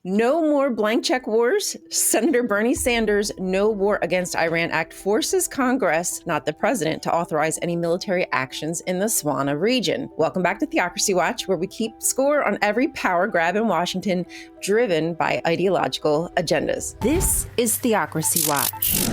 No more blank check wars. Senator Bernie Sanders' No War Against Iran Act forces Congress, not the president, to authorize any military actions in the Swana region. Welcome back to Theocracy Watch, where we keep score on every power grab in Washington driven by ideological agendas. This is Theocracy Watch.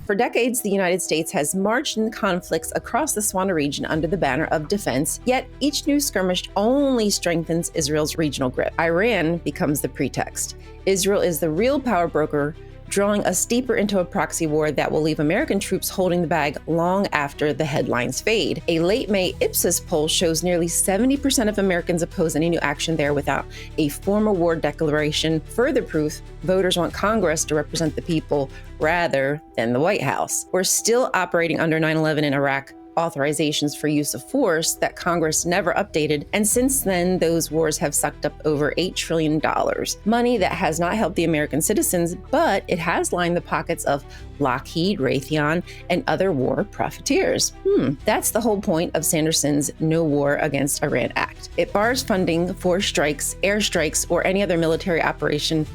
For decades, the United States has marched in conflicts across the Swana region under the banner of defense, yet each new skirmish only strengthens Israel's regional grip. Iran becomes the pretext. Israel is the real power broker, drawing us deeper into a proxy war that will leave American troops holding the bag long after the headlines fade. A late May Ipsos poll shows nearly 70% of Americans oppose any new action there without a formal war declaration. Further proof, voters want Congress to represent the people rather than the White House. We're still operating under 9/11 in Iraq, authorizations for use of force that Congress never updated, and since then those wars have sucked up over $8 trillion. Money that has not helped the American citizens, but it has lined the pockets of Lockheed, Raytheon, and other war profiteers. That's the whole point of Sanderson's No War Against Iran Act. It bars funding for strikes, airstrikes, or any other military operation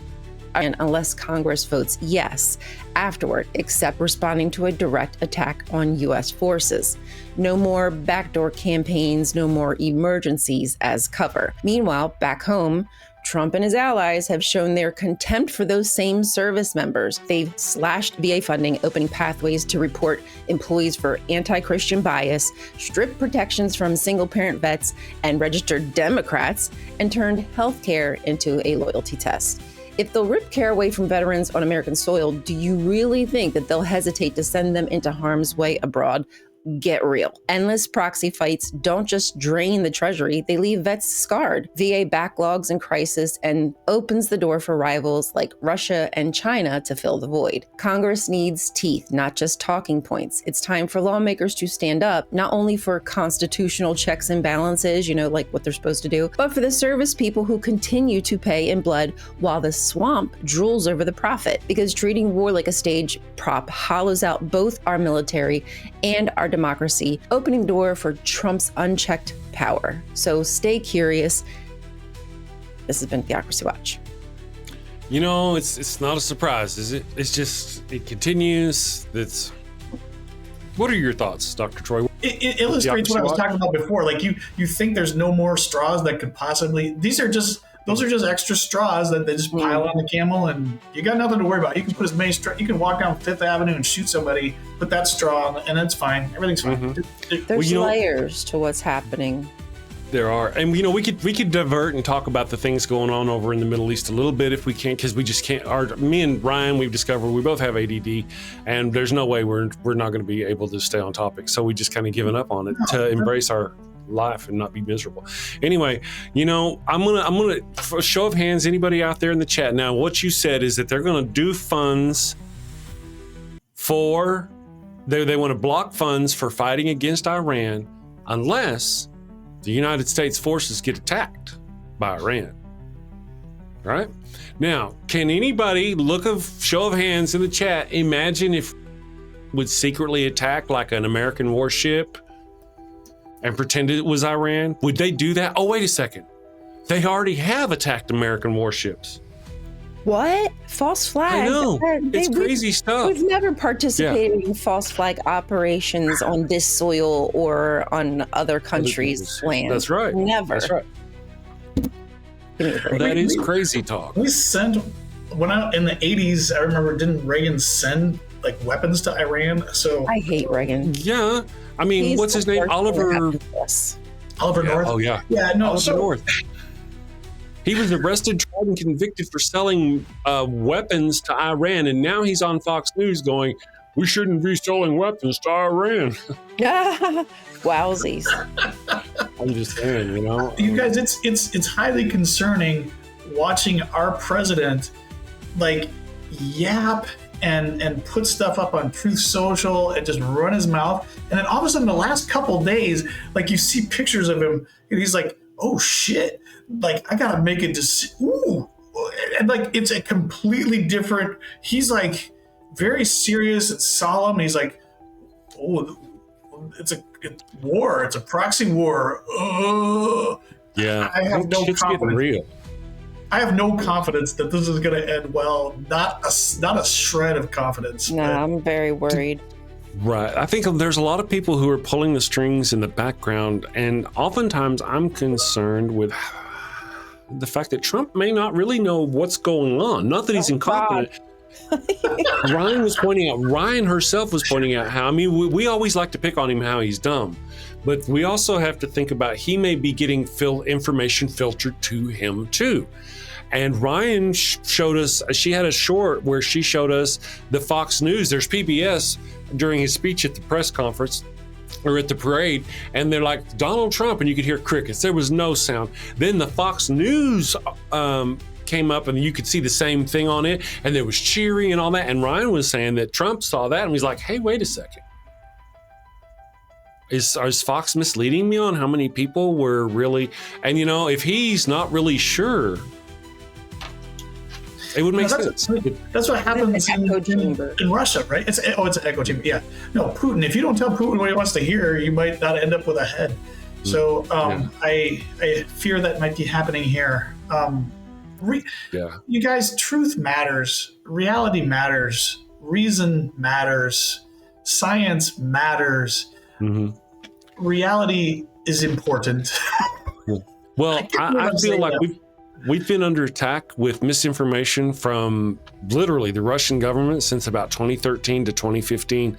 unless Congress votes yes afterward, except responding to a direct attack on U.S. forces. No more backdoor campaigns, no more emergencies as cover. Meanwhile, back home, Trump and his allies have shown their contempt for those same service members. They've slashed VA funding, opening pathways to report employees for anti-Christian bias, stripped protections from single-parent vets and registered Democrats, and turned healthcare into a loyalty test. If they'll rip care away from veterans on American soil, do you really think that they'll hesitate to send them into harm's way abroad? Get real. Endless proxy fights don't just drain the treasury, they leave vets scarred. VA backlogs in crisis and opens the door for rivals like Russia and China to fill the void. Congress needs teeth, not just talking points. It's time for lawmakers to stand up, not only for constitutional checks and balances, like what they're supposed to do, but for the service people who continue to pay in blood while the swamp drools over the profit. Because treating war like a stage prop hollows out both our military and our democracy, opening the door for Trump's unchecked power. So stay curious. This has been Theocracy Watch. It's not a surprise, is it? It's just, it continues. What are your thoughts, Dr. Troy? It illustrates what I was talking about before. Like you think there's no more straws that could possibly, those are just extra straws that they just pile on the camel, and you got nothing to worry about. You can put as many you can walk down Fifth Avenue and shoot somebody, put that straw on, and it's fine. Everything's fine. There's layers to what's happening. There are, and we could divert and talk about the things going on over in the Middle East a little bit if we can, because we just can't. Me and Ryan, we've discovered we both have ADD, and there's no way we're not going to be able to stay on topic. So we just kind of given up on it to embrace our life and not be miserable. Anyway, I'm gonna for a show of hands, anybody out there in the chat now, what you said is that they're gonna do funds for they want to block funds for fighting against Iran unless the United States forces get attacked by Iran. Right? Now, can anybody show of hands in the chat, imagine if would secretly attack like an American warship and pretend it was Iran? Would they do that? Oh, wait a second. They already have attacked American warships. What? False flag? I know. It's crazy stuff. We've never participated in false flag operations on this soil or on other countries' land. That's right. Never. That's right. That is crazy talk. We sent, in the 80s, I remember, didn't Reagan send weapons to Iran? So I hate Reagan. Yeah. I mean, what's his name? Oliver North. Oh, yeah. Yeah, no. Oliver North. He was arrested, tried, and convicted for selling weapons to Iran, and now he's on Fox News going, "We shouldn't be selling weapons to Iran." Wowsies. I'm just saying, You guys, it's highly concerning watching our president yap and put stuff up on Truth Social and just run his mouth. And then all of a sudden, the last couple days, you see pictures of him, and he's like, "Oh shit! I gotta make it ooh!" And it's a completely different. He's very serious and solemn. And he's like, "Oh, it's a war. It's a proxy war." Yeah, I have no shit's confidence. getting real. I have no confidence that this is going to end well. Not a shred of confidence. No, I'm very worried. Right. I think there's a lot of people who are pulling the strings in the background, and oftentimes I'm concerned with the fact that Trump may not really know what's going on. Not that he's incompetent. Ryan herself was pointing out how, I mean, we always like to pick on him how he's dumb, but we also have to think about he may be getting information filtered to him too. And Ryan showed us, she had a short where she showed us the Fox News. There's PBS during his speech at the press conference or at the parade, and they're like, Donald Trump, and you could hear crickets. There was no sound. Then the Fox News came up, and you could see the same thing on it, and there was cheering and all that. And Ryan was saying that Trump saw that and he's like, hey, wait a second. Is Fox misleading me on how many people were really, and if he's not really sure, it would make sense. That's what happens in Russia, right? It's an echo chamber. Yeah. No, Putin. If you don't tell Putin what he wants to hear, you might not end up with a head. So I fear that might be happening here. You guys, truth matters. Reality matters. Reason matters. Science matters. Mm-hmm. Reality is important. Well, I feel like we've been under attack with misinformation from literally the Russian government since about 2013 to 2015.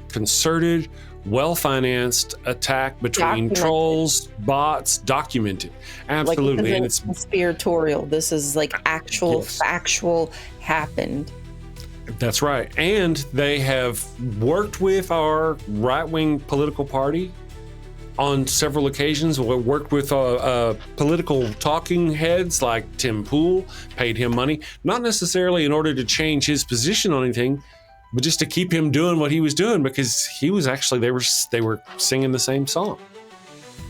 Concerted, well-financed attack between trolls, bots, documented. Absolutely. And it's conspiratorial. This is like actual, factual, happened. That's right. And they have worked with our right-wing political party on several occasions. We worked with political talking heads like Tim Pool, paid him money, not necessarily in order to change his position on anything, but just to keep him doing what he was doing, because he was actually, they were singing the same song,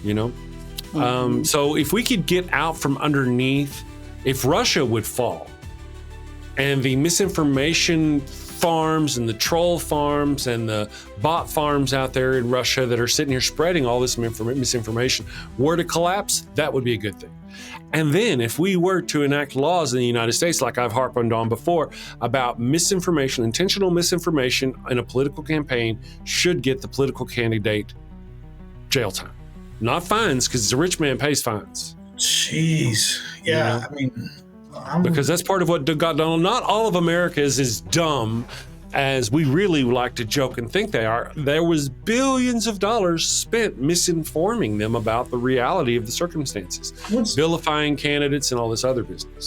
Mm-hmm. So if we could get out from underneath, if Russia would fall and the misinformation farms and the troll farms and the bot farms out there in Russia that are sitting here spreading all this misinformation were to collapse, that would be a good thing. And then if we were to enact laws in the United States, like I've harped on before, about misinformation, intentional misinformation in a political campaign should get the political candidate jail time. Not fines, because the rich man pays fines. Jeez. Yeah, I mean... Because that's part of what got Donald. Not all of America is as dumb as we really like to joke and think they are. There was billions of dollars spent misinforming them about the reality of the circumstances, vilifying candidates and all this other business. So